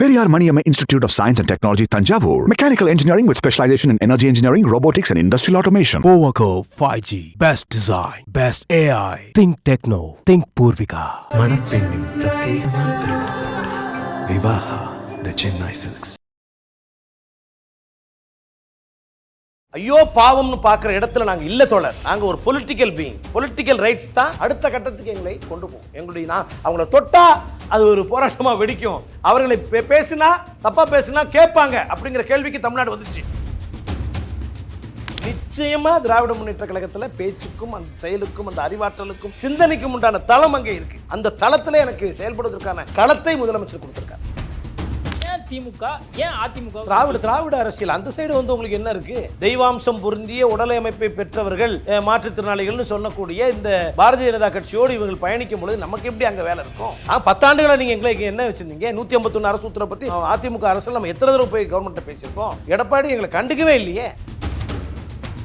Periyar Maniamma Institute of Science and Technology, Tanjavur. Mechanical engineering with specialization in energy engineering, robotics and industrial automation. Powerco 5G. Best design. Best AI. Think Techno. Think Purvika. மணப்பெண்ணின் பிரத்யேகமான திருமணம். விவாஹா தி Chennai silks. ஐயோ பாவம்னு பார்க்குற இடத்துல நாங்கள் இல்லை தோழர். நாங்கள் ஒரு பொலிட்டிக்கல் பீயிங். பொலிட்டிக்கல் ரைட்ஸ் தான் அடுத்த கட்டத்துக்கு எங்களை கொண்டு போகும். எங்களுடைய அவங்கள தொட்டா அது ஒரு போராட்டமாக வெடிக்கும். அவர்களை பேசினா தப்பா பேசினா கேட்பாங்க அப்படிங்கிற கேள்விக்கு தமிழ்நாடு வந்துச்சு. நிச்சயமா திராவிட முன்னேற்ற கழகத்தில் பேச்சுக்கும் அந்த செயலுக்கும் அந்த அறிவாற்றலுக்கும் சிந்தனைக்கும் உண்டான தளம் அங்கே இருக்கு. அந்த தளத்தில் எனக்கு செயல்படுவதற்கான களத்தை முதலமைச்சர் கொடுத்திருக்காரு. திமுக ஏன் அதிமுக திராவிட அரசியல் அந்த சைடு வந்து உங்களுக்கு என்ன இருக்கு? தெய்வாம்சம் பொருந்திய உடலை அமைப்பை பெற்றவர்கள் மாற்றுத்திறனாளிகள்னு சொல்லக்கூடிய இந்த பாரதிய ஜனதா கட்சியோடு இவர்கள் பயணிக்கும் பொழுது நமக்கு எப்படி அங்க வேலை இருக்கும்? 10 ஆண்டுகளா நீங்க எங்களுக்கு என்ன வச்சிருந்தீங்க? 151 அரசு உத்தரவை பத்தி அதிமுக அரசு நம்ம எத்தனை தடவை போய் கவர்மெண்ட் பேசியிருக்கோம்? எடப்பாடி எங்களை கண்டுக்கவே இல்லையே.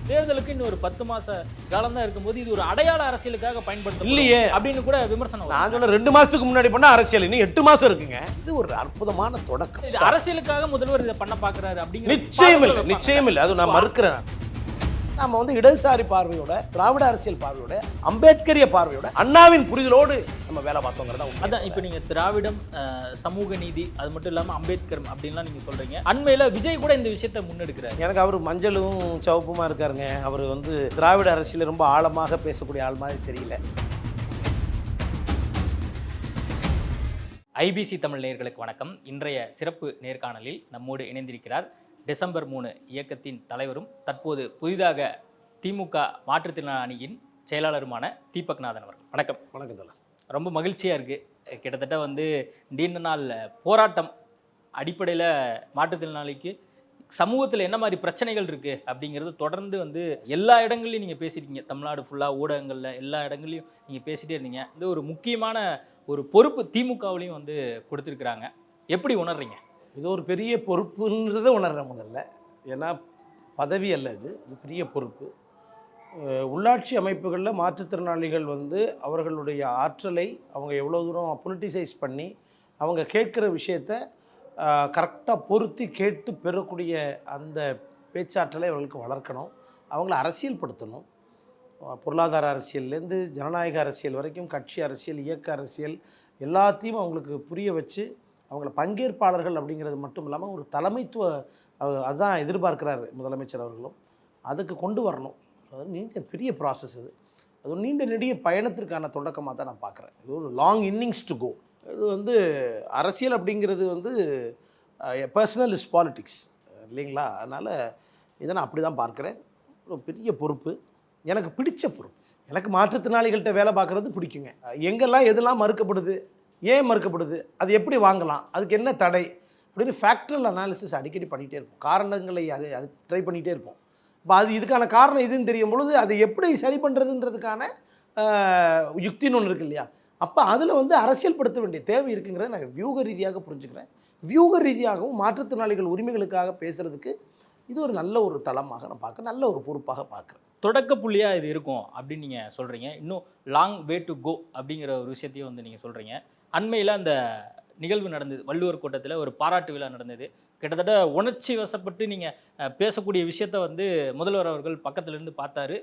தேர்தலுக்கு இன்னும் ஒரு 10 மாச காலம் தான் இருக்கும்போது இது ஒரு அடையாள அரசியலுக்காக பயன்படுத்த இல்லையே அப்படின்னு கூட விமர்சனம். நான் சொன்ன 2 மாசத்துக்கு முன்னாடி பண்ண அரசியல் இன்னும் 8 மாசம் இருக்குங்க. இது ஒரு அற்புதமான தொடக்கம். இது அரசியலுக்காக முதல்வர் இதை பண்ண பாக்குறாரு அப்படின்னு நிச்சயம் இல்லை. அது நான் மறுக்கிறேன். நம்ம வந்து இடதுசாரி பார்வையோட, திராவிட அரசியல் பார்வையோட, அம்பேத்கரிய பார்வையோட, அண்ணாவின் புரிதலோடு நம்ம வேலை பார்த்தோங்கிறதா. அதான் இப்போ நீங்க திராவிடம், சமூக நீதி, அது மட்டும் இல்லாம அம்பேத்கர் அப்படின்லாம் நீங்க சொல்றீங்க. அண்மையில விஜய் கூட இந்த விஷயத்தை முன்னெடுக்கிறார். எனக்கு அவர் மஞ்சளும் சிவப்புமா இருக்காருங்க. அவர் வந்து திராவிட அரசியல ரொம்ப ஆழமாக பேசக்கூடிய ஆள் மாதிரி தெரியல. ஐபிசி தமிழ் நேயர்களுக்கு வணக்கம். இன்றைய சிறப்பு நேர்காணலில் நம்மோடு இணைந்திருக்கிறார் டிசம்பர் 3 இயக்கத்தின் தலைவரும் தற்போது புதிதாக திமுக மாற்றுத்திறனாளி அணியின் செயலாளருமான தீபக்நாதன் அவர்கள். வணக்கம். வணக்கம் தல. ரொம்ப மகிழ்ச்சியாக இருக்குது. கிட்டத்தட்ட வந்து நீண்ட நாள் போராட்டம் அடிப்படையில் மாற்றுத்திறனாளிக்கு சமூகத்தில் என்ன மாதிரி பிரச்சனைகள் இருக்குது அப்படிங்கிறது தொடர்ந்து வந்து எல்லா இடங்கள்லையும் நீங்கள் பேசியிருக்கீங்க. தமிழ்நாடு ஃபுல்லாக ஊடகங்களில் எல்லா இடங்கள்லையும் நீங்கள் பேசிகிட்டே இருந்தீங்க. இது ஒரு முக்கியமான ஒரு பொறுப்பு திமுகவிலையும் வந்து கொடுத்துருக்குறாங்க. எப்படி உணர்றீங்க? இது ஒரு பெரிய பொறுப்புன்றதை உணர்றேன் முதல்ல. ஏன்னா பதவி அல்ல, இது பெரிய பொறுப்பு. உள்ளாட்சி அமைப்புகளில் மாற்றுத்திறனாளிகள் வந்து அவர்களுடைய ஆற்றலை அவங்க எவ்வளோ தூரம் பொலிட்டிசைஸ் பண்ணி அவங்க கேட்குற விஷயத்த கரெக்டாக பொருத்தி கேட்டு பெறக்கூடிய அந்த பேச்சாற்றலை அவர்களுக்கு வளர்க்கணும். அவங்கள அரசியல்படுத்தணும். பொருளாதார அரசியல்லேருந்து ஜனநாயக அரசியல் வரைக்கும், கட்சி அரசியல், இயக்க அரசியல் எல்லாத்தையும் அவங்களுக்கு புரிய வச்சு அவங்கள பங்கேற்பாளர்கள் அப்படிங்கிறது மட்டும் இல்லாமல் ஒரு தலைமைத்துவ அதுதான் எதிர்பார்க்குறாரு முதலமைச்சர் அவர்களும். அதுக்கு கொண்டு வரணும். அது நீண்ட பெரிய ப்ராசஸ். அது ஒரு நீண்ட நெடிய பயணத்திற்கான தொடக்கமாக தான் நான் பார்க்குறேன். இது ஒரு லாங் இன்னிங்ஸ் டு கோ. இது வந்து அரசியல் அப்படிங்கிறது வந்து பர்சனல் இஸ் பாலிட்டிக்ஸ் இல்லைங்களா? அதனால் இதை நான் அப்படி தான் பார்க்குறேன். ஒரு பெரிய பொறுப்பு, எனக்கு பிடிச்ச பொறுப்பு. எனக்கு மாற்றுத்திறனாளிகள்கிட்ட வேலை பார்க்குறது பிடிக்குங்க. எங்கெல்லாம் எதெல்லாம் மறுக்கப்படுது, ஏன் மறுக்கப்படுது, அது எப்படி வாங்கலாம், அதுக்கு என்ன தடை அப்படின்னு ஃபேக்டரல் அனாலிசிஸ் அடிக்கடி பண்ணிகிட்டே இருப்போம். காரணங்களை அது ட்ரை பண்ணிகிட்டே இருப்போம். இப்போ அது இதுக்கான காரணம் இதுன்னு தெரியும் பொழுது அதை எப்படி சரி பண்ணுறதுன்றதுக்கான யுக்தின்னு ஒன்று இருக்கு இல்லையா? அப்போ அதில் வந்து அரசியல்படுத்த வேண்டிய தேவை இருக்குங்கிறத நான் வியூக ரீதியாக புரிஞ்சுக்கிறேன். வியூக ரீதியாகவும் மாற்றுத்திறனாளிகள் உரிமைகளுக்காக பேசுகிறதுக்கு இது ஒரு நல்ல ஒரு தளமாக நான் பார்க்குறேன், நல்ல ஒரு பொறுப்பாக பார்க்குறேன். தொடக்க புள்ளியாக இது இருக்கும் அப்படின்னு நீங்கள் சொல்கிறீங்க. இன்னும் லாங் வே டு கோ அப்படிங்கிற ஒரு விஷயத்தையும் வந்து நீங்கள் சொல்கிறீங்க. அண்மையில் அந்த நிகழ்வு நடந்தது, வள்ளுவர் கோட்டத்தில் ஒரு பாராட்டு விழா நடந்தது. கிட்டத்தட்ட உணர்ச்சி வசப்பட்டு நீங்கள் பேசக்கூடிய விஷயத்த வந்து முதல்வர் அவர்கள் பக்கத்துலேருந்து பார்த்தாரு.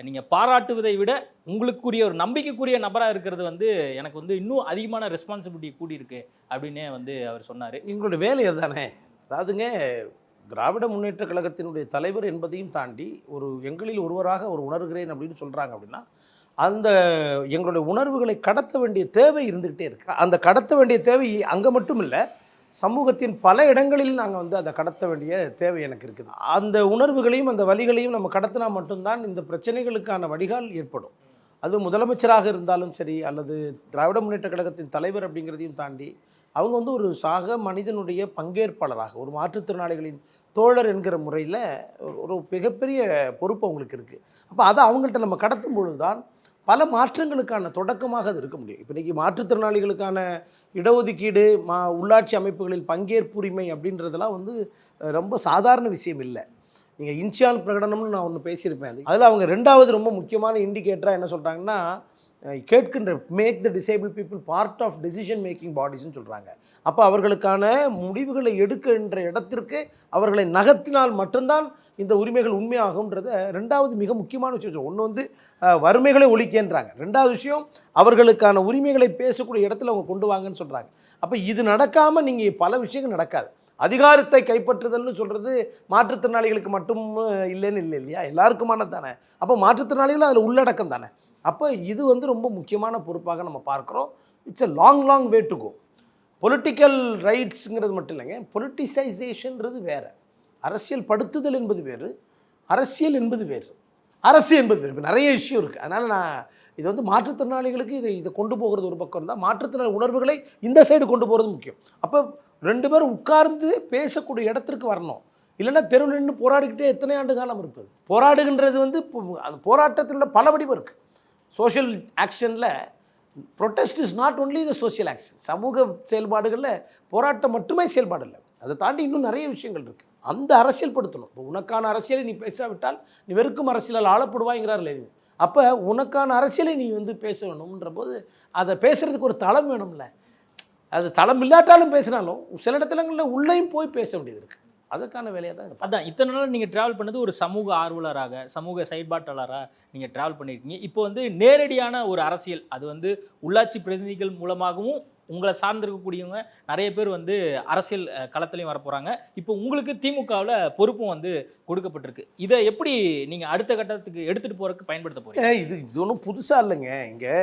நீங்கள் பாராட்டுவதை விட உங்களுக்குரிய ஒரு நம்பிக்கைக்குரிய நபராக இருக்கிறது வந்து எனக்கு வந்து இன்னும் அதிகமான ரெஸ்பான்சிபிலிட்டி கூடியிருக்கு அப்படின்னே வந்து அவர் சொன்னார். எங்களுடைய வேலை அதுதானே. அதாவதுங்க, திராவிட முன்னேற்ற கழகத்தினுடைய தலைவர் என்பதையும் தாண்டி ஒரு எங்களில் ஒருவராக ஒரு உணர்கிறேன் அப்படின்னு சொல்கிறாங்க. அப்படின்னா அந்த எங்களுடைய உணர்வுகளை கடத்த வேண்டிய தேவை இருந்துக்கிட்டே இருக்கு. அந்த கடத்த வேண்டிய தேவை அங்கே மட்டும் இல்லை, சமூகத்தின் பல இடங்களில் நாங்கள் வந்து அதை கடத்த வேண்டிய தேவை எனக்கு இருக்குது. அந்த உணர்வுகளையும் அந்த வழிகளையும் நம்ம கடத்தினா மட்டும்தான் இந்த பிரச்சனைகளுக்கான வடிகால் ஏற்படும். அது முதலமைச்சராக இருந்தாலும் சரி, அல்லது திராவிட முன்னேற்ற கழகத்தின் தலைவர் அப்படிங்கிறதையும் தாண்டி அவங்க வந்து ஒரு சக மனிதனுடைய பங்கேற்பாளராக, ஒரு மாற்றுத்திறனாளிகளின் தோழர் என்கிற முறையில் ஒரு மிகப்பெரிய பொறுப்பு அவங்களுக்கு இருக்குது. அப்போ அதை அவங்கள்ட்ட நம்ம கடத்தும் பொழுது தான் பல மாற்றங்களுக்கான தொடக்கமாக அது இருக்க முடியும். இப்போ இன்றைக்கி மாற்றுத்திறனாளிகளுக்கான இடஒதுக்கீடு, உள்ளாட்சி அமைப்புகளில் பங்கேற்புரிமை அப்படின்றதெல்லாம் வந்து ரொம்ப சாதாரண விஷயம் இல்லை. நீங்கள் இன்சியான் பிரகடனம்னு நான் ஒன்று பேசியிருப்பேன். அதில் அவங்க 2வது ரொம்ப முக்கியமான இண்டிகேட்டராக என்ன சொல்கிறாங்கன்னா, கேட்கின்ற make the disable people part of decision making பாடிஸ்ன்னு சொல்கிறாங்க. அப்போ அவர்களுக்கான முடிவுகளை எடுக்கின்ற இடத்திற்கு அவர்களை நகர்த்தினால் மட்டும்தான் இந்த உரிமைகள் உண்மையாகும்ன்றத ரெண்டாவது மிக முக்கியமான விஷயம். ஒன்று வந்து வறுமைகளை ஒழிக்கின்றாங்க, ரெண்டாவது விஷயம் அவர்களுக்கான உரிமைகளை பேசக்கூடிய இடத்துல அவங்க கொண்டு வாங்கன்னு சொல்கிறாங்க. அப்போ இது நடக்காமல் நீங்கள் பல விஷயங்கள் நடக்காது. அதிகாரத்தை கைப்பற்றுதல்னு சொல்கிறது மாற்றுத்திறனாளிகளுக்கு மட்டும் இல்லைன்னு இல்லை இல்லையா, எல்லாருக்குமானது தானே. அப்போ மாற்றுத்திறனாளிகளும் அதில் உள்ளடக்கம் தானே. அப்போ இது வந்து ரொம்ப முக்கியமான பொறுப்பாக நம்ம பார்க்குறோம். It's a long way to go. Political ரைட்ஸுங்கிறது மட்டும் இல்லைங்க, பொலிட்டிசைசேஷன்றது வேறு, அரசியல் படுத்துதல் என்பது வேறு, அரசியல் என்பது வேறு, அரசு என்பது வேறு. இப்போ நிறைய விஷயம் இருக்குது. அதனால் நான் இது வந்து மாற்றுத்திறனாளிகளுக்கு இதை கொண்டு போகிறது ஒரு பக்கம் இருந்தால், மாற்றுத்திறனாளி உணர்வுகளை இந்த சைடு கொண்டு போகிறது முக்கியம். அப்போ ரெண்டு பேரும் உட்கார்ந்து பேசக்கூடிய இடத்திற்கு வரணும். இல்லைன்னா தெருவில் நின்று போராடிக்கிட்டே எத்தனை ஆண்டு காலம் இருப்பது? போராடுகின்றது வந்து அது போராட்டத்தில் பல வடிவம் இருக்குது. சோஷியல் ஆக்ஷனில் protest is not only the social action. சமூக செயல்பாடுகளில் போராட்டம் மட்டுமே செயல்பாடு இல்லை, அதை தாண்டி இன்னும் நிறைய விஷயங்கள் இருக்குது. அந்த அரசியல் படுத்தணும். இப்போ உனக்கான அரசியலை நீ பேசாவிட்டால் நீ வெறுக்கும் அரசியலால் ஆளப்படுவாங்கிறார் லெனின். அப்போ உனக்கான அரசியலை நீ வந்து பேச வேணும்ன்ற போது அதை பேசுகிறதுக்கு ஒரு தளம் வேணும்ல. அது தளம் இல்லாட்டாலும் பேசினாலும் சில இடத்துலங்களில் உள்ளேயும் போய் பேச வேண்டியது இருக்குது. அதுக்கான வேலையாக தான் அதான் இத்தனை நாள் நீங்கள் ட்ராவல் பண்ணது ஒரு சமூக ஆர்வலராக, சமூக செயல்பாட்டாளராக நீங்கள் ட்ராவல் பண்ணியிருக்கீங்க. இப்போ வந்து நேரடியான ஒரு அரசியல், அது வந்து உள்ளாட்சி பிரதிநிதிகள் மூலமாகவும் உங்களை சார்ந்திருக்கக்கூடியவங்க நிறைய பேர் வந்து அரசியல் களத்துலையும் வரப்போகிறாங்க. இப்போ உங்களுக்கு திமுகவில் பொறுப்பும் வந்து கொடுக்கப்பட்டிருக்கு. இதை எப்படி நீங்கள் அடுத்த கட்டத்துக்கு எடுத்துகிட்டு போகிறதுக்கு பயன்படுத்த போகிறீங்க? இது ஒன்றும் புதுசாக இல்லைங்க. இங்கே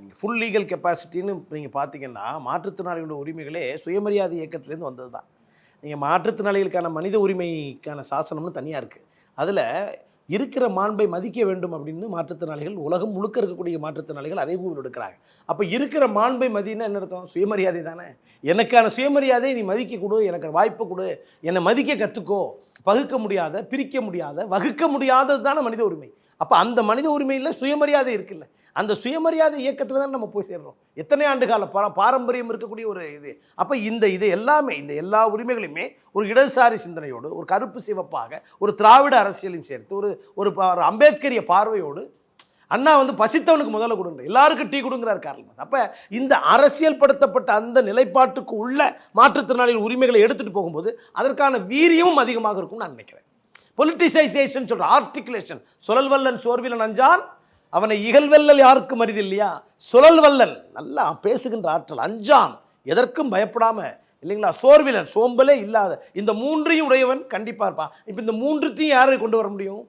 நீங்கள் ஃபுல் லீகல் கெப்பாசிட்டின்னு நீங்கள் பார்த்தீங்கன்னா மாற்றுத்திறனாளிகளோட உரிமைகளே சுயமரியாதை இயக்கத்துலேருந்து வந்தது தான். நீங்கள் மாற்றுத்திறனாளிகளுக்கான மனித உரிமைக்கான சாசனம்னு தனியாக இருக்குது. அதில் இருக்கிற மாண்பை மதிக்க வேண்டும் அப்படின்னு மாற்றுத்திறனாளிகள் உலகம் முழுக்க இருக்கக்கூடிய மாற்றுத்திறனாளிகள் அறைகூவல் எடுக்கிறாங்க. அப்போ இருக்கிற மாண்பை மதினா என்ன அர்த்தம்? சுயமரியாதை தானே. எனக்கான சுயமரியாதையை நீ மதிக்க கொடு, எனக்கு வாய்ப்பு கொடு, என்னை மதிக்க கற்றுக்கோ. பகுக்க முடியாத, பிரிக்க முடியாத, வகுக்க முடியாதது தானே மனித உரிமை. அப்போ அந்த மனித உரிமையில் சுயமரியாதை இருக்குல்ல, அந்த சுயமரியாதை இயக்கத்தில் தான் நம்ம போய் சேர்றோம். எத்தனை ஆண்டு கால பாரம்பரியம் இருக்கக்கூடிய ஒரு இது. அப்போ இது எல்லாமே, இந்த எல்லா உரிமைகளையுமே ஒரு இடதுசாரி சிந்தனையோடு, ஒரு கருப்பு சிவப்பாக, ஒரு திராவிட அரசியலையும் சேர்த்து, ஒரு அம்பேத்கரிய பார்வையோடு அண்ணா வந்து பசித்தவனுக்கு முதல்ல கொடுங்க, எல்லாருக்கும் டீ கொடுங்கிறார் கார்ல் மார்க்ஸ். அப்போ இந்த அரசியல் படுத்தப்பட்ட அந்த நிலைப்பாட்டுக்கு உள்ள மாற்றுத்திறனாளிகள் உரிமைகளை எடுத்துகிட்டு போகும்போது அதற்கான வீரியமும் அதிகமாக இருக்கும்னு நான் நினைக்கிறேன். பொலிட்டிசைசேஷன் சொல்கிற ஆர்டிகுலேஷன், சுழல் வல்லன் சோர்விலன் அஞ்சான் அவனை இகழ்வெல்லல் யாருக்கும் அரிது இல்லையா. சுழல் வல்லல் நல்லா பேசுகின்ற ஆற்றல், அஞ்சான் எதற்கும் பயப்படாம இல்லைங்களா, சோர்விலன் சோம்பலே இல்லாத, இந்த மூன்றையும் உடையவன் கண்டிப்பாக இருப்பான். இப்போ இந்த மூன்றுத்தையும் யாரை கொண்டு வர முடியும்?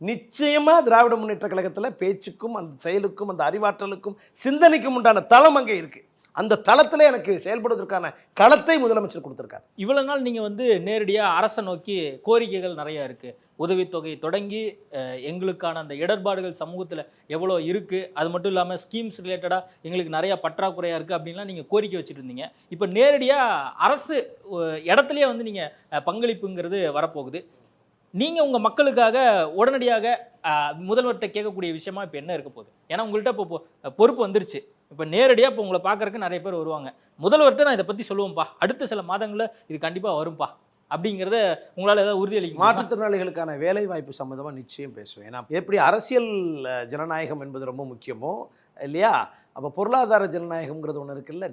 நிச்சயமாக திராவிட முன்னேற்ற கழகத்தில் பேச்சுக்கும் அந்த செயலுக்கும் அந்த அறிவாற்றலுக்கும் சிந்தனைக்கும் உண்டான தளம் அங்கே இருக்குது. அந்த தளத்தில் எனக்கு செயல்படுவதற்கான களத்தை முதலமைச்சர் கொடுத்துருக்காரு. இவ்வளோ நாள் நீங்கள் வந்து நேரடியாக அரசை நோக்கி கோரிக்கைகள் நிறையா இருக்குது. உதவித்தொகை தொடங்கி எங்களுக்கான அந்த இடர்பாடுகள் சமூகத்தில் எவ்வளோ இருக்குது, அது மட்டும் இல்லாமல் ஸ்கீம்ஸ் ரிலேட்டடாக எங்களுக்கு நிறையா பற்றாக்குறையாக இருக்குது அப்படின்லாம் நீங்கள் கோரிக்கை வச்சுட்டு இருந்தீங்க. இப்போ நேரடியாக அரசு இடத்துலையே வந்து நீங்கள் பங்களிப்புங்கிறது வரப்போகுது. நீங்கள் உங்கள் மக்களுக்காக உடனடியாக முதல்வர்கிட்ட கேட்கக்கூடிய விஷயமா இப்போ என்ன இருக்க போகுது? ஏன்னா உங்கள்கிட்ட இப்போ பொறுப்பு வந்துருச்சு. இப்போ நேரடியாக இப்போ உங்களை பார்க்குறக்கு நிறைய பேர் வருவாங்க. முதல்வர்கிட்ட நான் இதை பற்றி சொல்லுவோம்ப்பா, அடுத்த சில மாதங்களில் இது கண்டிப்பாக வரும்பா அப்படிங்கிறத உங்களால் ஏதாவது உறுதியளிக்க? மாற்றுத்திறனாளிகளுக்கான வேலை வாய்ப்பு சம்மந்தமாக நிச்சயம் பேசுவேன். ஏன்னா எப்படி அரசியல் ஜனநாயகம் என்பது ரொம்ப முக்கியமோ இல்லையா, அப்போ பொருளாதார ஜனநாயகம்ங்கிறது ஒன்று இருக்குல்ல,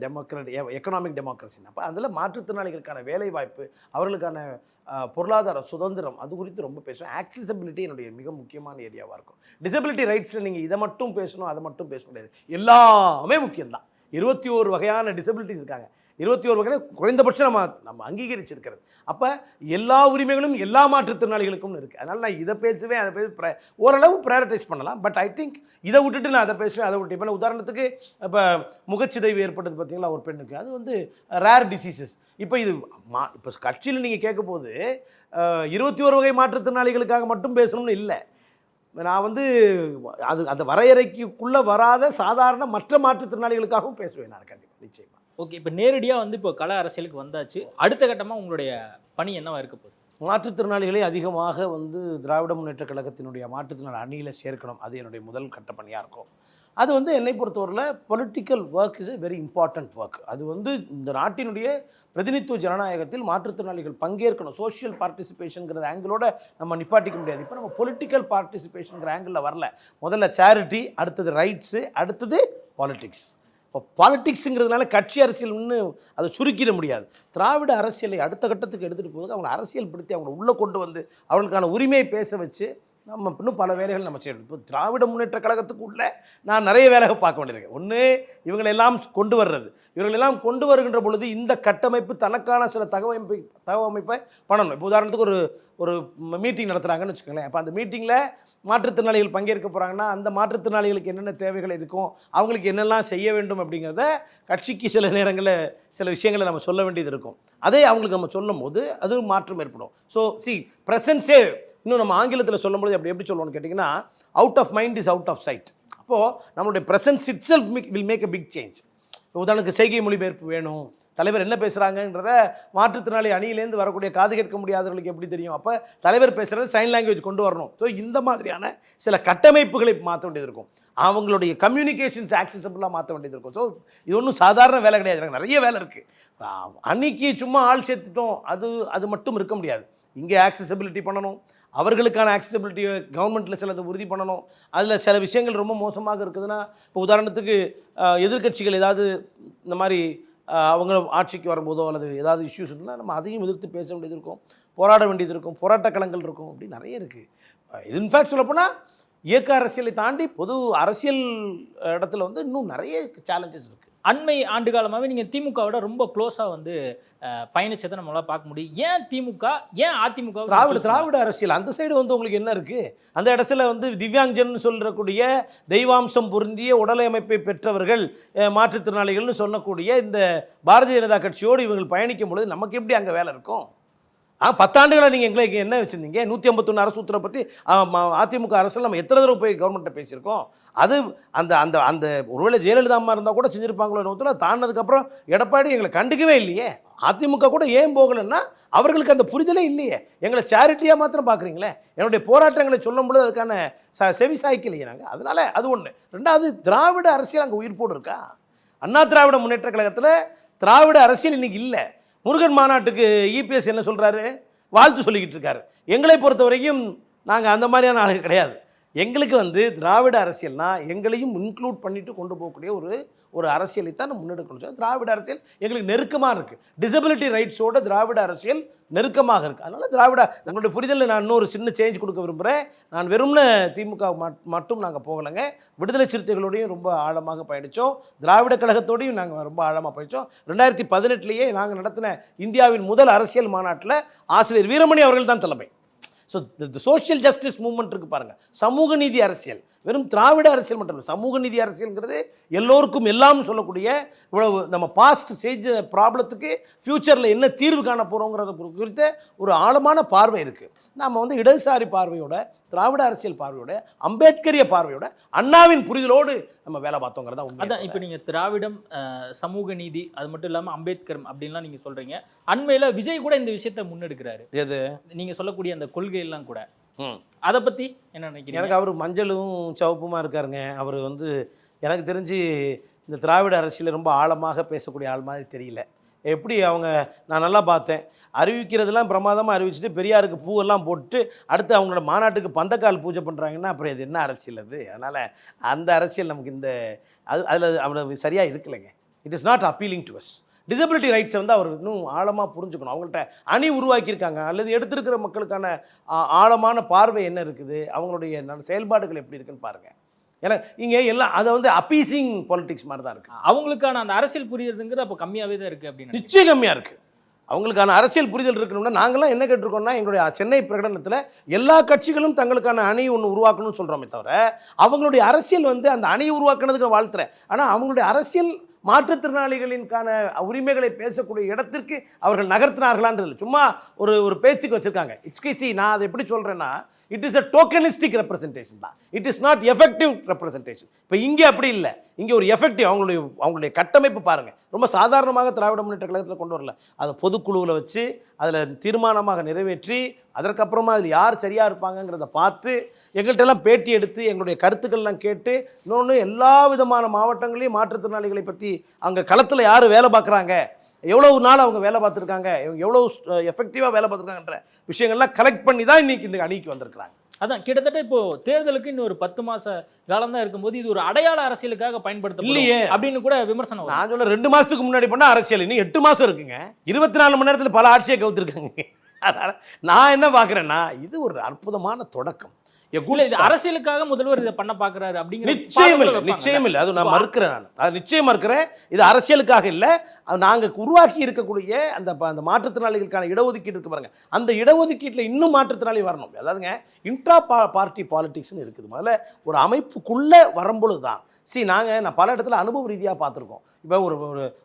எக்கனாமிக் டெமோக்ரஸி. அப்போ அதில் மாற்றுத்திறனாளிகளுக்கான வேலை வாய்ப்பு, அவர்களுக்கான பொருளாதார சுதந்திரம், அது குறித்து ரொம்ப பேசுவேன். ஆக்சசிபிலிட்டி என்னுடைய மிக முக்கியமான ஏரியாவாக இருக்கும். டிசபிலிட்டி ரைட்ஸில் நீங்கள் இதை மட்டும் பேசணும் அதை மட்டும் பேச முடியாது, எல்லாமே முக்கியம்தான். 21 வகையான டிசபிலிட்டிஸ் இருக்காங்க, 21 வகையான குறைந்தபட்சம் நம்ம அங்கீகரிச்சிருக்கிறது. அப்போ எல்லா உரிமைகளும் எல்லா மாற்றுத்திறனாளிகளுக்கும் இருக்குது. அதனால் நான் இதை பேசுவேன் அதை பேச ஓரளவு ப்ரையாரிட்டைஸ் பண்ணலாம். பட் ஐ திங்க் இதை விட்டுட்டு நான் அதை பேசுவேன் அதை விட்டு. இப்போ உதாரணத்துக்கு இப்போ முகச்சிதைவு ஏற்பட்டது பார்த்தீங்களா ஒரு பெண்ணுக்கு, அது வந்து ரேர் டிசீசஸ். இப்போ இப்போ கட்சியில் நீங்கள் கேட்க போது 21 வகை மாற்றுத்திறனாளிகளுக்காக மட்டும் பேசணும்னு இல்லை. நான் வந்து அந்த வரையறைக்குள்ளே வராத சாதாரண மற்ற மாற்றுத்திறனாளிகளுக்காகவும் பேசுவேன் நான் கண்டிப்பாக, நிச்சயமாக. ஓகே, இப்போ நேரடியாக வந்து இப்போ கல அரசியலுக்கு வந்தாச்சு. அடுத்த கட்டமாக உங்களுடைய பணி என்னவா இருக்க போகுது? மாற்றுத்திறனாளிகளை அதிகமாக வந்து திராவிட முன்னேற்ற கழகத்தினுடைய மாற்றுத்திறனாளி அணியில் சேர்க்கணும். அது என்னுடைய முதல் கட்ட பணியாக இருக்கும். அது வந்து என்னை பொறுத்தவரையில் political work is a very important work. அது வந்து இந்த நாட்டினுடைய பிரதிநிதித்துவ ஜனநாயகத்தில் மாற்றுத்திறனாளிகள் பங்கேற்கணும். சோஷியல் பார்ட்டிசிபேஷனுங்கிற ஆங்கிளோட நம்ம நிப்பாட்டிக்க முடியாது. இப்போ நம்ம பொலிட்டிக்கல் பார்ட்டிசிபேஷனுங்கிற ஆங்கிளில் வரல. முதல்ல சேரிட்டி, அடுத்தது ரைட்ஸு, அடுத்தது பாலிடிக்ஸ். இப்போ பாலிடிக்ஸுங்கிறதுனால கட்சி அரசியல்னு அதை சுருக்கிட முடியாது. திராவிட அரசியலை அடுத்த கட்டத்துக்கு எடுத்துகிட்டு போது அவங்க அரசியல் படுத்தி அவங்களை உள்ளே கொண்டு வந்து அவங்களுக்கான உரிமையை பேச வச்சு நம்ம இன்னும் பல வேலைகள் நம்ம செய்யணும். இப்போ திராவிட முன்னேற்ற கழகத்துக்கு உள்ள நான் நிறைய வேலைகள் பார்க்க வேண்டியிருக்கேன். ஒன்று, இவங்களெல்லாம் கொண்டு வர்றது. இவங்களெல்லாம் கொண்டு வருகின்ற பொழுது இந்த கட்டமைப்பு தனக்கான சில தகவமைப்பை பண்ணணும். இப்போ உதாரணத்துக்கு ஒரு மீட்டிங் நடத்துகிறாங்கன்னு வச்சுக்கோங்களேன். அப்போ அந்த மீட்டிங்கில் மாற்றுத்திறனாளிகள் பங்கேற்க போகிறாங்கன்னா அந்த மாற்றுத்திறனாளிகளுக்கு என்னென்ன தேவைகள் இருக்கும், அவங்களுக்கு என்னெல்லாம் செய்ய வேண்டும் அப்படிங்கிறத கட்சிக்கு சில நேரங்களில் சில விஷயங்களை நம்ம சொல்ல வேண்டியது இருக்கும். அதே அவங்களுக்கு நம்ம சொல்லும் போது அது மாற்றம் ஏற்படும். ஸோ ப்ரெசன்ஸே இன்னும் நம்ம ஆங்கிலத்தில் சொல்லும்போது எப்படி சொல்லுவோம்னு கேட்டிங்கன்னா, out of mind is out of sight. அப்போது நம்மளுடைய presence itself will make a big change. உதாரணத்துக்கு செய்கை மொழிபெயர்ப்பு வேணும், தலைவர் என்ன பேசுகிறாங்கன்றத மாற்றுத்திறனாளி அணியிலேருந்து வரக்கூடிய காது கேட்க முடியாதவர்களுக்கு எப்படி தெரியும்? அப்போ தலைவர் பேசுகிறது சைன் லாங்குவேஜ் கொண்டு வரணும். ஸோ இந்த மாதிரியான சில கட்டமைப்புகளை மாற்ற வேண்டியது இருக்கும். அவங்களுடைய கம்யூனிகேஷன்ஸ் ஆக்சசபிளாக மாற்ற வேண்டியது இருக்கும். ஸோ இது ஒன்றும் சாதாரண வேலை கிடையாது, எனக்கு நிறைய வேலை இருக்குது. அன்னைக்கு சும்மா ஆள் சேர்த்துட்டோம் அது மட்டும் இருக்க முடியாது. இங்கே ஆக்சசபிலிட்டி பண்ணணும், அவர்களுக்கான ஆக்சசபிலிட்டியை கவர்மெண்ட்டில் சிலது உறுதி பண்ணணும். அதில் சில விஷயங்கள் ரொம்ப மோசமாக இருக்குதுன்னா, இப்போ உதாரணத்துக்கு எதிர்க்கட்சிகள் ஏதாவது இந்த மாதிரி அவங்க ஆட்சிக்கு வரும்போதோ அல்லது ஏதாவது இஷ்யூஸ் இருந்தால் நம்ம அதையும் எதிர்த்து பேச வேண்டியது இருக்கும், போராட வேண்டியது இருக்கும், போராட்ட களங்கள் இருக்கும், அப்படி நிறைய இருக்குது. இது இன்ஃபேக்ட் சொல்லப்போனால் இயக்க அரசியலை தாண்டி பொது அரசியல் இடத்துல வந்து இன்னும் நிறைய சேலஞ்சஸ் இருக்குது. அண்மை ஆண்டு காலமாகவே நீங்கள் திமுகவோட ரொம்ப க்ளோஸாக வந்து பயணிச்சதை நம்மளால் பார்க்க முடியும். ஏன் திமுக, ஏன் அதிமுக? திராவிட அரசியல் அந்த சைடு வந்து உங்களுக்கு என்ன இருக்குது? அந்த இடத்துல வந்து திவ்யாங்ஜன் சொல்கிறக்கூடிய தெய்வாம்சம் பொருந்திய உடலை அமைப்பை பெற்றவர்கள் மாற்றுத்திறனாளிகள்னு சொல்லக்கூடிய இந்த பாரதிய ஜனதா கட்சியோடு இவர்கள் பயணிக்கும் பொழுது நமக்கு எப்படி அங்கே வேலை இருக்கும்? 10 ஆண்டுகளாக நீங்கள் எங்களுக்கு என்ன வச்சுருந்தீங்க? 151 அரசு உத்தரவை பற்றி அதிமுக அரசில் நம்ம எத்தனை தடவை போய் கவர்மெண்ட்டை பேசியிருக்கோம். அது அந்த அந்த அந்த ஒருவேளை ஜெயலலிதா அம்மா இருந்தால் கூட செஞ்சுருப்பாங்களோ நோத்துல தாண்டினதுக்கப்புறம் எடப்பாடி எங்களை கண்டுக்கவே இல்லையே. அதிமுக கூட ஏன் போகலைன்னா அவர்களுக்கு அந்த புரிதலே இல்லையே. எங்களை சேரிட்டியாக மாத்திரம் பார்க்குறீங்களே, என்னுடைய போராட்டங்களை சொல்லும்போது அதுக்கான செவி சாய்க்கலையே நாங்கள். அதனால் அது ஒன்று. ரெண்டாவது, திராவிட அரசியல் அங்கே உயிர்ப்போடு இருக்கா? அண்ணா திராவிட முன்னேற்ற கழகத்தில் திராவிட அரசியல் இன்றைக்கி இல்லை. முருகன் மாநாட்டுக்கு இபிஎஸ் என்ன சொல்கிறாரு? வாழ்த்து சொல்லிக்கிட்டு இருக்காரு. எங்களை பொறுத்த வரைக்கும் நாங்கள் அந்த மாதிரியான ஆளுங்க கிடையாது. எங்களுக்கு வந்து திராவிட அரசியல்னால் எங்களையும் இன்க்ளூட் பண்ணிட்டு கொண்டு போகக்கூடிய ஒரு அரசியலை தான் நம்ம முன்னெடுக்கணும். திராவிட அரசியல் எங்களுக்கு நெருக்கமாக இருக்குது. டிசபிலிட்டி ரைட்ஸோட திராவிட அரசியல் நெருக்கமாக இருக்குது. அதனால் திராவிட எங்களுடைய புரிதலில் நான் இன்னொரு சின்ன சேஞ்ச் கொடுக்க விரும்புகிறேன். நான் வெறும்னு திமுக மட்டும் நாங்கள் போகலைங்க. விடுதலை சிறுத்தைகளோடையும் ரொம்ப ஆழமாக பயணித்தோம், திராவிட கழகத்தோடையும் நாங்கள் ரொம்ப ஆழமாக பயணித்தோம். 2018 நாங்கள் நடத்தின இந்தியாவின் முதல் அரசியல் மாநாட்டில் ஆசிரியர் வீரமணி அவர்கள் தான் தலைமை. So the social justice movement இருக்குது பாருங்கள். சமூக நீதி அரசியல் வெறும் திராவிட அரசியல் மட்டும் இல்லை, சமூக நீதி அரசியல்ங்கிறது எல்லோருக்கும் எல்லாம் சொல்லக்கூடிய, இவ்வளவு நம்ம பாஸ்ட் செஞ்ச ப்ராப்ளத்துக்கு ஃப்யூச்சரில் என்ன தீர்வு காண போகிறோங்கிறத குறித்த ஒரு ஆழமான பார்வை இருக்குது. நாம் வந்து இடதுசாரி பார்வையோட, திராவிட அரசியல் பார்வையோட, அம்பேத்கரிய பார்வையோட, அண்ணாவின் புரிதலோடு நம்ம வேலை பார்த்தோங்கிறதா உண்மை. அதான் இப்போ நீங்கள் திராவிடம், சமூக நீதி, அது மட்டும் இல்லாமல் அம்பேத்கர் அப்படின்லாம் நீங்கள் சொல்கிறீங்க. அண்மையில் விஜய் கூட இந்த விஷயத்தை முன்னெடுக்கிறாரு. எது நீங்கள் சொல்லக்கூடிய அந்த கொள்கையெல்லாம் கூட, அதை பற்றி என்ன நினைக்கிறீங்க? எனக்கு அவர் மஞ்சளும் சிவப்புமா இருக்காருங்க. அவர் வந்து எனக்கு தெரிஞ்சு இந்த திராவிட அரசியல் ரொம்ப ஆழமாக பேசக்கூடிய ஆள் மாதிரி தெரியல. எப்படி நான் நல்லா பார்த்தேன், அறிவிக்கிறதுலாம் பிரமாதமாக அறிவிச்சுட்டு பெரியாருக்கு பூவெல்லாம் போட்டு அடுத்து அவங்களோட மாநாட்டுக்கு பந்தக்கால் பூஜை பண்ணுறாங்கன்னா அப்புறம் இது என்ன அரசியல் அது? அதனால் அந்த அரசியல் நமக்கு அதில் அவ்வளோ சரியாக இருக்கலைங்க. It is not appealing to us. Disability ரைட்ஸை வந்து அவர் இன்னும் ஆழமாக புரிஞ்சுக்கணும். அவங்கள்ட்ட அணி உருவாக்கியிருக்காங்க, அல்லது எடுத்திருக்கிற மக்களுக்கான ஆழமான பார்வை என்ன இருக்குது, அவங்களுடைய செயல்பாடுகள் எப்படி இருக்குன்னு பாருங்கள். ஏன்னா இங்கே எல்லாம் அதை வந்து அப்பீசிங் பாலிடிக்ஸ் மாதிரி தான் இருக்குது. அவங்களுக்கான அந்த அரசியல் புரியுறதுங்கிறது அப்போ கம்மியாகவே தான் இருக்குது அப்படின்னு. நிச்சயம் கம்மியாக இருக்குது. அவங்களுக்கான அரசியல் புரிதல் இருக்கணும்னா நாங்களாம் என்ன கேட்டிருக்கோம்னா, எங்களுடைய சென்னை பிரகடனத்தில் எல்லா கட்சிகளும் தங்களுக்கான அணி ஒன்று உருவாக்கணும்னு சொல்கிறோமே தவிர அவங்களுடைய அரசியல் வந்து அந்த அணியை உருவாக்குனதுக்கு வாழ்த்துறேன். ஆனால் அவங்களுடைய அரசியல் மாற்றுத்திறனாளிகளின்கான உரிமைகளை பேசக்கூடிய இடத்திற்கு அவர்கள் நகர்த்தினார்களான்றது சும்மா ஒரு பேச்சுக்கு வச்சுருக்காங்க. நான் அதை எப்படி சொல்கிறேன்னா, இட் இஸ் அ டோக்கனிஸ்டிக் ரெப்ரசன்டேஷன் தான், it is not effective representation. இப்போ இங்கே அப்படி இல்லை, இங்கே ஒரு எஃபெக்டிவ் அவங்களுடைய கட்டமைப்பு பாருங்கள். ரொம்ப சாதாரணமாக திராவிட முன்னேற்ற கழகத்தில் கொண்டு வரல, அதை பொதுக்குழுவில் வச்சு அதில் தீர்மானமாக நிறைவேற்றி அதற்கப்புறமா அதில் யார் சரியாக இருப்பாங்கங்கிறத பார்த்து எங்கள்கிட்டலாம் பேட்டி எடுத்து எங்களுடைய கருத்துக்கள்லாம் கேட்டு, இன்னொன்று எல்லா விதமான மாவட்டங்களையும் மாற்றுத்திறனாளிகளை பற்றி அங்கே களத்தில் யார் வேலை பார்க்குறாங்க, எவ்வளவு நாள் அவங்க வேலை பார்த்துருக்காங்க, எவ்வளோ எஃபெக்டிவாக வேலை பார்த்துருக்காங்கன்ற விஷயங்கள்லாம் கலெக்ட் பண்ணி தான் இன்றைக்கி இந்த அணிக்கு வந்திருக்கிறாங்க. அதான் கிட்டத்தட்ட இப்போ தேர்தலுக்கு இன்னும் ஒரு 10 மாச காலம் தான் இருக்கும்போது இது ஒரு அடையாள அரசியலுக்காக பயன்படுத்தப்படும் இல்லையே அப்படின்னு கூட விமர்சனம் வரும். நான் சொல்ல 2 மாசத்துக்கு முன்னாடி பண்ண அரசியல் இன்னும் 8 மாசம் இருக்குங்க. 24 மணி நேரத்தில் பல ஆட்சியை கவுத்திருக்காங்க. அதனால நான் என்ன பார்க்குறேன்னா இது ஒரு அற்புதமான தொடக்கம். இல்ல, இது அரசியலுக்காக முதல்வர் இதை பண்ண பாக்குறாரு அப்படிங்கிற நிச்சயம் இல்லை. அது நான் மறுக்கிறேன். அது நிச்சயம் மறுக்கிறேன். இது அரசியலுக்காக இல்லை. நாங்கள் உருவாக்கி இருக்கக்கூடிய அந்த மாற்றுத்திறனாளிகளுக்கான இடஒதுக்கீடு இருக்கு பாருங்க, அந்த இடஒதுக்கீட்டில் இன்னும் மாற்றுத்திறனாளி வரணும். அதாவதுங்க இன்ட்ரா பார்ட்டி பாலிடிக்ஸ்னு இருக்குது. முதல்ல ஒரு அமைப்புக்குள்ளே வரும்பொழுது தான் நான் பல இடத்துல அனுபவ ரீதியாக பார்த்துருக்கோம். இப்போ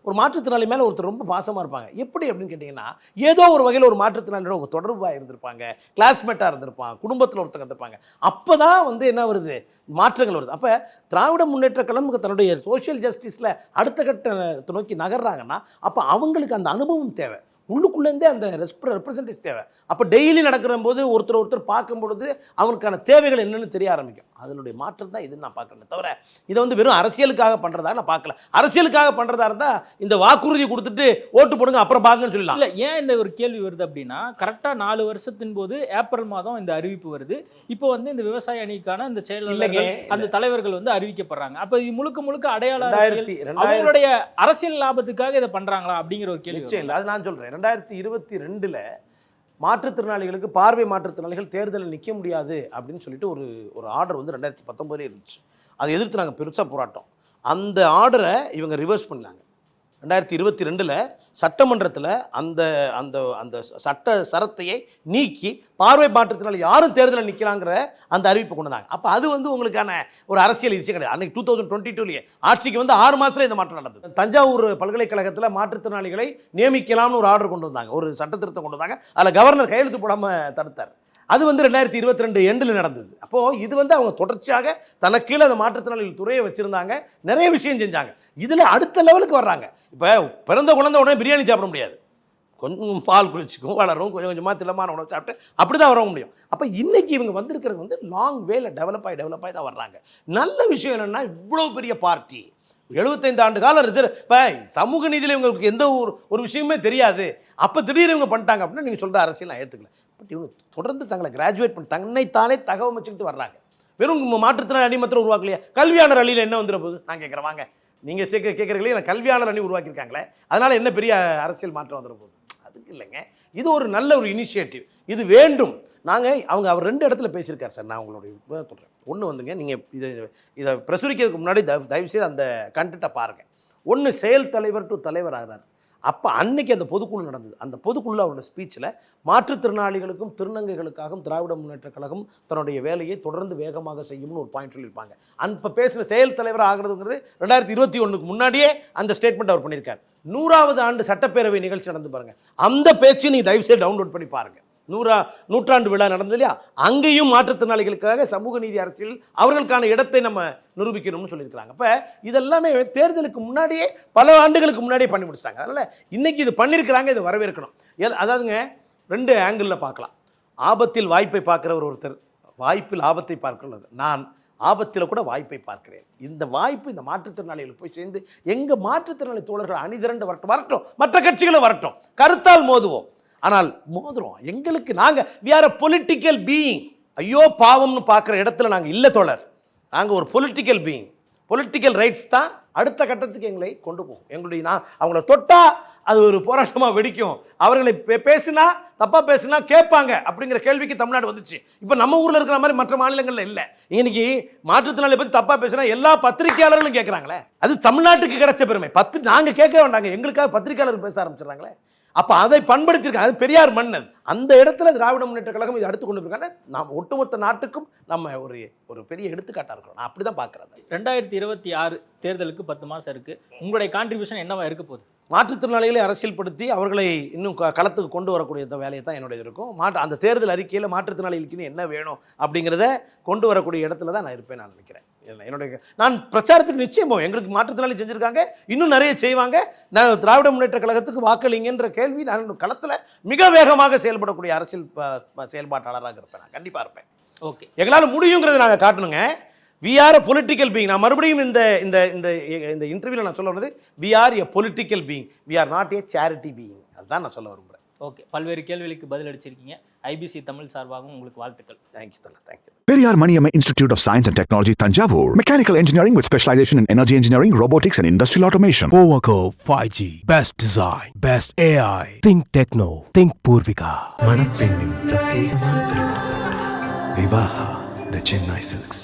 ஒரு மாற்றுத்திறனாளி மேலே ஒருத்தர் ரொம்ப பாசமாக இருப்பாங்க. எப்படி அப்படின்னு கேட்டிங்கன்னா, ஏதோ ஒரு வகையில் ஒரு மாற்றுத்திறனாளியோட உங்கள் தொடர்பாக இருந்திருப்பாங்க, கிளாஸ்மேட்டாக இருந்திருப்பாங்க, குடும்பத்தில் ஒருத்தங்க இருந்திருப்பாங்க. அப்போ தான் என்ன வருது, மாற்றங்கள் வருது. அப்போ திராவிட முன்னேற்ற கழகம் தன்னுடைய சோஷியல் ஜஸ்டிஸில் அடுத்த கட்டத்தை நோக்கி நகர்றாங்கன்னா அப்போ அவங்களுக்கு அந்த அனுபவம் தேவை. உள்ளுக்குள்ளேருந்தே அந்த ரெப்ரசன்டேட்டிவ் தேவை. அப்போ டெய்லி நடக்கிற போது ஒருத்தர் பார்க்கும் பொழுது அவனுக்கான தேவைகள் என்னென்னு தெரிய ஆரம்பிக்கும். அதனுடைய மாற்றம் தான் இதுன்னு நான் பார்க்குறேன். தவிர இதை வெறும் அரசியலுக்காக பண்ணுறதா நான் பார்க்கல. அரசியலுக்காக பண்ணுறதா இருந்தால் இந்த வாக்குறுதி கொடுத்துட்டு ஓட்டு போடுங்க அப்புறம் பார்க்கன்னு சொல்லலாம். இல்லை, ஏன் இந்த ஒரு கேள்வி வருது அப்படின்னா, கரெக்டாக 4 வருஷத்தின் போது ஏப்ரல் மாதம் இந்த அறிவிப்பு வருது. இப்போ இந்த விவசாய அணிக்கான இந்த செயலாளர்கள் அந்த தலைவர்கள் அறிவிக்கப்படுறாங்க. அப்போ இது முழுக்க அடையாள அவங்களுடைய அரசியல் லாபத்துக்காக இதை பண்றாங்களா அப்படிங்கிற ஒரு கேள்வி இல்லை. அது நான் சொல்கிறேன். 2022 மாற்றுத்திறனாளிகளுக்கு பார்வை மாற்றுத்திறனாளிகள் தேர்தலில் நிற்க முடியாது அப்படின்னு சொல்லிட்டு ஒரு ஆர்டர் 2019 இருந்துச்சு. அதை எதிர்த்து நாங்கள் பெருசாக போராட்டம். அந்த ஆர்டரை இவங்க ரிவர்ஸ் பண்ணாங்க. 2022 சட்டமன்றத்தில் அந்த அந்த அந்த சட்ட சரத்தையை நீக்கி பார்வை மாற்றத்தினால யாரும் தேர்தலில் நிற்கிறாங்கிற அந்த அறிவிப்பு கொண்டு வந்தாங்க. அப்போ அது உங்களுக்கான ஒரு அரசியல் விஷயம் கிடையாது. அன்றைக்கி 2022 ஆட்சிக்கு 6 மாதத்தில் இந்த மாற்றம் நடந்தது. தஞ்சாவூர் பல்கலைக்கழகத்தில் மாற்றுத்திறனாளிகளை நியமிக்கலாம்னு ஒரு ஆர்டர் கொண்டு வந்தாங்க, ஒரு சட்ட திருத்தம் கொண்டு வந்தாங்க. அதில் கவர்னர் கையெழுத்து போடாமல் தடுத்தார். அது 2022 எண்டில் நடந்தது. அப்போது இது அவங்க தொடர்ச்சியாக தனக்கு கீழே அந்த மாற்றுத்திறனாளிகள் துறையை வச்சுருந்தாங்க, நிறைய விஷயம் செஞ்சாங்க. இதில் அடுத்த லெவலுக்கு வர்றாங்க. இப்போ பிறந்த குழந்தை உடனே பிரியாணி சாப்பிட முடியாது. கொஞ்சம் பால் குளிச்சுக்கும், வளரும், கொஞ்சம் கொஞ்சமாக திடமான உணவு சாப்பிட்டு அப்படி தான் வர முடியும். அப்போ இன்றைக்கி இவங்க வந்திருக்கிறது லாங் வேல டெவலப் ஆகி தான் வர்றாங்க. நல்ல விஷயம் என்னென்னா, இவ்வளோ பெரிய பார்ட்டி 75 ஆண்டு காலம் ரிசர்வ். இப்போ சமூக நீதியில் இவங்களுக்கு எந்த ஒரு விஷயமே தெரியாது. அப்போ திடீர்னு இவங்க பண்ணிட்டாங்க அப்படின்னா நீங்கள் சொல்கிற அரசியல் நான் ஏற்றுக்கல. பட் இவங்க தொடர்ந்து தங்களை கிராஜுவேட் பண்ணி தன்னைத்தானே தகவமைச்சுக்கிட்டு வர்றாங்க. வெறும் மாற்றுத்திறனாளி அணி மாத்திரம் உருவாக்கலையா? கல்வியாளர் அணியில் என்ன வந்துட போகுது நான் கேட்குறேன். வாங்க நீங்கள் கேட்குறீங்களே, நான் கல்வியாளர் அணி உருவாக்கியிருக்காங்களே, அதனால் என்ன பெரிய அரசியல் மாற்றம் வந்துட போகுது? அதுக்கு இல்லைங்க. இது ஒரு நல்ல ஒரு இனிஷியேட்டிவ், இது வேண்டும். அவர் 2 இடத்துல பேசியிருக்கார் சார். நான் உங்களுடைய சொல்கிறேன். ஒன்று நீங்கள் இதை பிரசுரிக்கிறதுக்கு முன்னாடி தயவுசெய்து அந்த கண்டென்ட்டை பாருங்கள். ஒன்று செயல் தலைவர் டு தலைவர் ஆகிறார். அப்போ அன்னைக்கு அந்த பொதுக்குழு நடந்தது. அந்த பொதுக்குழு அவரோட ஸ்பீச்சில் மாற்றுத்திறனாளிகளுக்கும் திருநங்கைகளுக்காகவும் திராவிட முன்னேற்ற கழகம் தன்னுடைய வேலையை தொடர்ந்து வேகமாக செய்யும்னு ஒரு பாயிண்ட் சொல்லியிருப்பாங்க. இப்போ பேசுகிற செயல் தலைவர் ஆகிறதுங்கிறது 2021 முன்னாடியே அந்த ஸ்டேட்மெண்ட் அவர் பண்ணியிருக்கார். 100வது ஆண்டு சட்டப்பேரவை நிகழ்ச்சி நடந்து பாருங்கள். அந்த பேச்சு நீங்கள் தயவுசெய்து டவுன்லோட் பண்ணி பாருங்கள். 100ஆண்டு விழா நடந்தது இல்லையா, அங்கேயும் மாற்றுத்திறனாளிகளுக்காக சமூக நீதி அரசியல் அவர்களுக்கான இடத்தை நம்ம நிரூபிக்கணும்னு சொல்லியிருக்கிறாங்க. அப்போ இதெல்லாமே தேர்தலுக்கு முன்னாடியே பல ஆண்டுகளுக்கு முன்னாடியே பண்ணி முடிச்சிட்டாங்க. அதனால் இன்றைக்கி இது பண்ணியிருக்கிறாங்க, இது வரவேற்கணும். அதாவதுங்க 2 ஆங்கிளில் பார்க்கலாம். ஆபத்தில் வாய்ப்பை பார்க்குறவர் ஒருத்தர், வாய்ப்பில் ஆபத்தை பார்க்கிறது நான். ஆபத்தில் கூட வாய்ப்பை பார்க்கிறேன். இந்த வாய்ப்பு இந்த மாற்றுத்திறனாளிகளுக்கு போய் சேர்ந்து எங்கள் மாற்றுத்திறனாளி தோழர்கள் அணிதிரண்டு வரட்டும், மற்ற கட்சிகளும் வரட்டும், கருத்தால் மோதுவோம். ஆனால் மோதுறோம் எங்களுக்கு. நாங்கள் we are a political being. ஐயோ பாவம்னு பார்க்குற இடத்துல நாங்கள் இல்லை தோழர். நாங்கள் ஒரு பொலிட்டிக்கல் பீயிங். பொலிட்டிக்கல் ரைட்ஸ் தான் அடுத்த கட்டத்துக்கு எங்களை கொண்டு போகும். எங்களுடைய அவங்கள தொட்டால் அது ஒரு போராட்டமாக வெடிக்கும். அவர்களை பேசினா தப்பாக பேசினா கேட்பாங்க அப்படிங்கிற கேள்விக்கு தமிழ்நாடு வந்துச்சு. இப்போ நம்ம ஊரில் இருக்கிற மாதிரி மற்ற மாநிலங்களில் இல்லை. இன்னைக்கு மாற்றுத்திறனாளி பற்றி தப்பாக பேசினா எல்லா பத்திரிகையாளர்களும் கேட்குறாங்களே, அது தமிழ்நாட்டுக்கு கிடைச்ச பெருமை. நாங்கள் கேட்க வேண்டாங்க, எங்களுக்காக பத்திரிகையாளர் பேச ஆரம்பிச்சிடறாங்களே. அப்போ அதை பண்படுத்தியிருக்காங்க. அது பெரியார் மன்னன். அந்த இடத்துல திராவிட முன்னேற்ற கழகம் இதை அடுத்து கொண்டு போயிருக்காங்க. நாம் ஒட்டுமொத்த நாட்டுக்கும் நம்ம ஒரு பெரிய எடுத்துக்காட்டாக இருக்கிறோம். நான் அப்படி தான் பார்க்குறேன். 2026 தேர்தலுக்கு 10 மாதம் இருக்குது. உங்களுடைய கான்ட்ரிபியூஷன் என்னவா இருக்க போகுது? மாற்றுத்திறனாளிகளை அரசியல்படுத்தி அவர்களை இன்னும் களத்துக்கு கொண்டு வரக்கூடிய வேலையை தான் என்னுடைய இருக்கும். அந்த தேர்தல் அறிக்கையில் மாற்றுத்திறனாளிகளுக்கு என்ன வேணும் அப்படிங்கிறத கொண்டு வரக்கூடிய இடத்துல தான் நான் இருப்பேன் நான் நினைக்கிறேன். நான் பிரச்சாரத்துக்கு நிச்சயம் போவேன். எங்களுக்கு மாற்றுத்திறனாளி செஞ்சுருக்காங்க, இன்னும் நிறைய செய்வாங்க. நான் திராவிட முன்னேற்ற கழகத்துக்கு வாக்களிங்கன்ற கேள்வி நான் களத்தில் மிக வேகமாக செயல்படக்கூடிய அரசியல் செயல்பாட்டாளராக இருப்பேன். நான் கண்டிப்பாக இருப்பேன். ஓகே, எங்களால் முடியுங்கிறத நாங்கள் காட்டணுங்க. We are a political being. நான் மறுபடியும் இந்த இந்த இன்டர்வியூவில் நான் சொல்ல வர்றது, we are a political being, we are not a charity being. அதுதான் நான் சொல்ல விரும்புகிறேன். ஓகே, பல்வேறு கேள்விகளுக்கு பதில் அளிச்சிருக்கீங்க. ஐபிசி தமிழ் சார்பாகவும் உங்களுக்கு வாழ்த்துக்கள். தேங்க்யூ தலை, thank you. Periyar Maniamma Institute of Science and Technology, Tanjavur. Mechanical engineering with specialization in energy engineering, robotics, and industrial automation. Powaco 5G. Best design. Best AI. Think Techno. Think Purvika. மணப்பெண்ணின் பிரத்யேகமான திருமணம். விவாஹா தி Chennai silks.